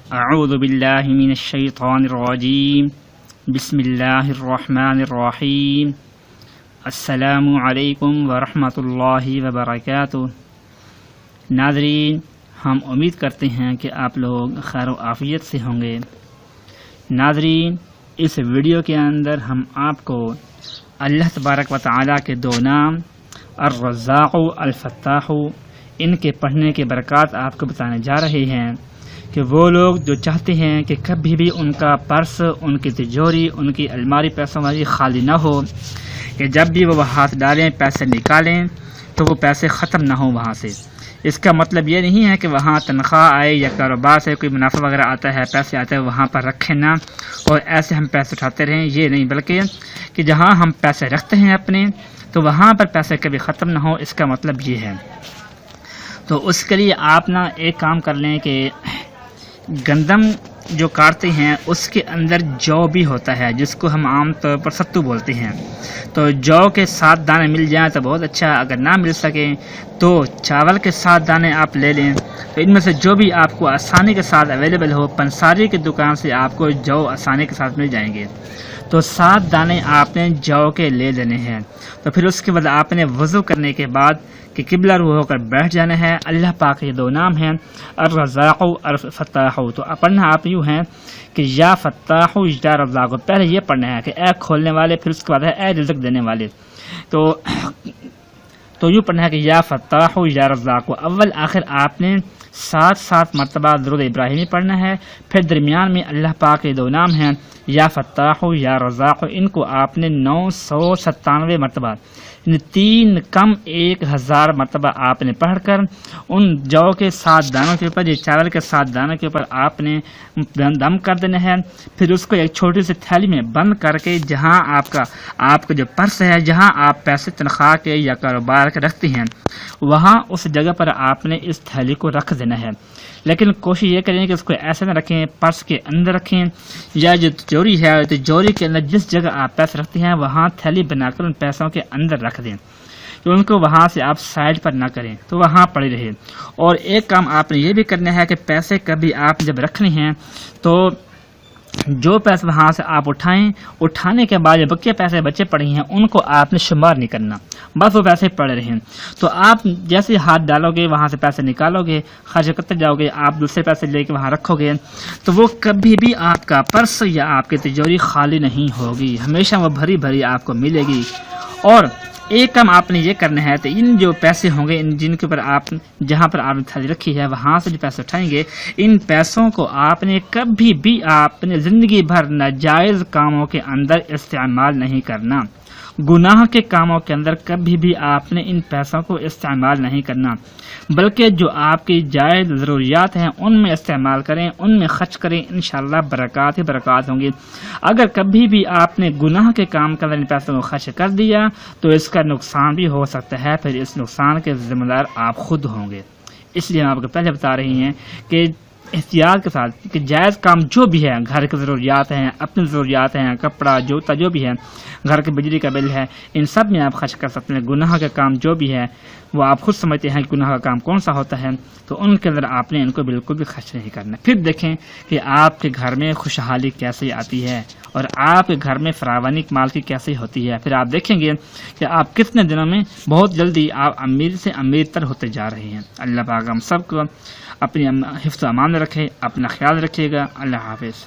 اعوذ باللہ من الشیطان الرجیم بسم اللہ الرحمن الرحیم السلام علیکم ورحمۃ اللہ وبرکاتہ۔ ناظرین، ہم امید کرتے ہیں کہ آپ لوگ خیر و عافیت سے ہوں گے۔ ناظرین، اس ویڈیو کے اندر ہم آپ کو اللہ تبارک و تعالیٰ کے دو نام الرزاق الفتاح ان کے پڑھنے کے برکات آپ کو بتانے جا رہے ہیں کہ وہ لوگ جو چاہتے ہیں کہ کبھی بھی ان کا پرس، ان کی تجوری، ان کی الماری پیسوں والی خالی نہ ہو، کہ جب بھی وہ ہاتھ ڈالیں پیسے نکالیں تو وہ پیسے ختم نہ ہوں وہاں سے۔ اس کا مطلب یہ نہیں ہے کہ وہاں تنخواہ آئے یا کاروبار سے کوئی منافع وغیرہ آتا ہے، پیسے آتے ہیں وہاں پر رکھیں نہ اور ایسے ہم پیسے اٹھاتے رہیں، یہ نہیں، بلکہ کہ جہاں ہم پیسے رکھتے ہیں اپنے تو وہاں پر پیسے کبھی ختم نہ ہو، اس کا مطلب یہ ہے۔ تو اس کے لیے آپ نا ایک کام کر لیں کہ گندم جو کاٹتے ہیں اس کے اندر جو بھی ہوتا ہے، جس کو ہم عام طور پر ستو بولتے ہیں، تو جو کے 7 دانے مل جائیں تو بہت اچھا، اگر نہ مل سکیں تو چاول کے 7 دانے آپ لے لیں۔ تو ان میں سے جو بھی آپ کو آسانی کے ساتھ اویلیبل ہو، پنساری کی دکان سے آپ کو جو آسانی کے ساتھ مل جائیں گے، تو 7 دانے آپ نے جو کے لے لینے ہیں۔ تو پھر اس کے بعد آپ نے وضو کرنے کے بعد کہ قبلہ رو ہو کر بیٹھ جانا ہے۔ اللہ پاک کے دو نام ہیں الرزاق الفتاح، تو پڑھنا آپ یوں ہیں کہ یا فتاح یا رزاق، پہلے یہ پڑھنا ہے کہ اے کھولنے والے، پھر اس کے بعد ہے اے رزق دینے والے۔ تو یوں پڑھنا ہے کہ یا فتاح یا رزاق، اول آخر آپ نے 7 مرتبہ درود ابراہیمی پڑھنا ہے، پھر درمیان میں اللہ پاک کے دو نام ہیں یا فتاح یا رزاق، ان کو آپ نے 997 مرتبہ، 3 کم 1000 مرتبہ آپ نے پڑھ کر ان جو کے 7 دانوں کے اوپر، یہ چاول کے 7 دانوں کے اوپر آپ نے دم کر دینا ہے۔ پھر اس کو ایک چھوٹی سی تھیلی میں بند کر کے جہاں آپ کا جو پرس ہے، جہاں آپ پیسے تنخواہ کے یا کاروبار کے رکھتے ہیں، وہاں اس جگہ پر آپ نے اس تھیلی کو رکھ دینا ہے۔ لیکن کوشش یہ کریں کہ اس کو ایسے نہ رکھیں، پرس کے اندر رکھیں، یا جو تجوری ہے تجوری کے اندر جس جگہ آپ پیسے رکھتے ہیں وہاں تھیلی بنا کر ان پیسوں کے اندر رکھ دیں، تو ان کو وہاں سے آپ سائڈ پر نہ کریں، تو وہاں پڑے رہے۔ اور ایک کام آپ نے یہ بھی کرنا ہے کہ پیسے کبھی آپ جب رکھنے ہیں تو جو پیسے وہاں سے آپ اٹھانے کے بعد جو بقیہ پیسے بچے پڑے ہیں ان کو آپ نے شمار نہیں کرنا، بس وہ پیسے پڑے رہیں۔ تو آپ جیسے ہاتھ ڈالو گے وہاں سے پیسے نکالو گے، خرچ کرتے جاؤ گے، آپ دوسرے پیسے لے کے وہاں رکھو گے تو وہ کبھی بھی آپ کا پرس یا آپ کی تجوری خالی نہیں ہوگی، ہمیشہ وہ بھری بھری آپ کو ملے گی۔ اور ایک کام آپ نے یہ کرنا ہے تو ان جو پیسے ہوں گے، جن کے اوپر آپ جہاں پر آپ نے تھیلی رکھی ہے وہاں سے جو پیسے اٹھائیں گے، ان پیسوں کو آپ نے کبھی بھی آپ نے زندگی بھر ناجائز کاموں کے اندر استعمال نہیں کرنا، گناہ کے کاموں کے اندر کبھی بھی آپ نے ان پیسوں کو استعمال نہیں کرنا، بلکہ جو آپ کی جائز ضروریات ہیں ان میں استعمال کریں، ان میں خرچ کریں، انشاءاللہ برکات ہی برکات ہوں گی۔ اگر کبھی بھی آپ نے گناہ کے کام کے اندر ان پیسوں کو خرچ کر دیا تو اس کا نقصان بھی ہو سکتا ہے، پھر اس نقصان کے ذمہ دار آپ خود ہوں گے۔ اس لیے ہم آپ کو پہلے بتا رہے ہیں کہ احتیاط کے ساتھ کہ جائز کام جو بھی ہے، گھر کی ضروریات ہیں، اپنی ضروریات ہیں، کپڑا جوتا جو بھی ہے، گھر کے بجلی کا بل ہے، ان سب میں آپ خرچ کر سکتے ہیں۔ گناہ کا کام جو بھی ہے وہ آپ خود سمجھتے ہیں کہ گناہ کا کام کون سا ہوتا ہے، تو ان کے اندر آپ نے ان کو بالکل بھی خرچ نہیں کرنا۔ پھر دیکھیں کہ آپ کے گھر میں خوشحالی کیسے آتی ہے اور آپ کے گھر میں فراوانی مال کی کیسے ہوتی ہے۔ پھر آپ دیکھیں گے کہ آپ کتنے دنوں میں بہت جلدی آپ امیر سے امیر تر ہوتے جا رہے ہیں۔ اللہ پاک ہم سب کو اپنی حفظ و امان رکھے، اپنا خیال رکھیے گا۔ اللہ حافظ۔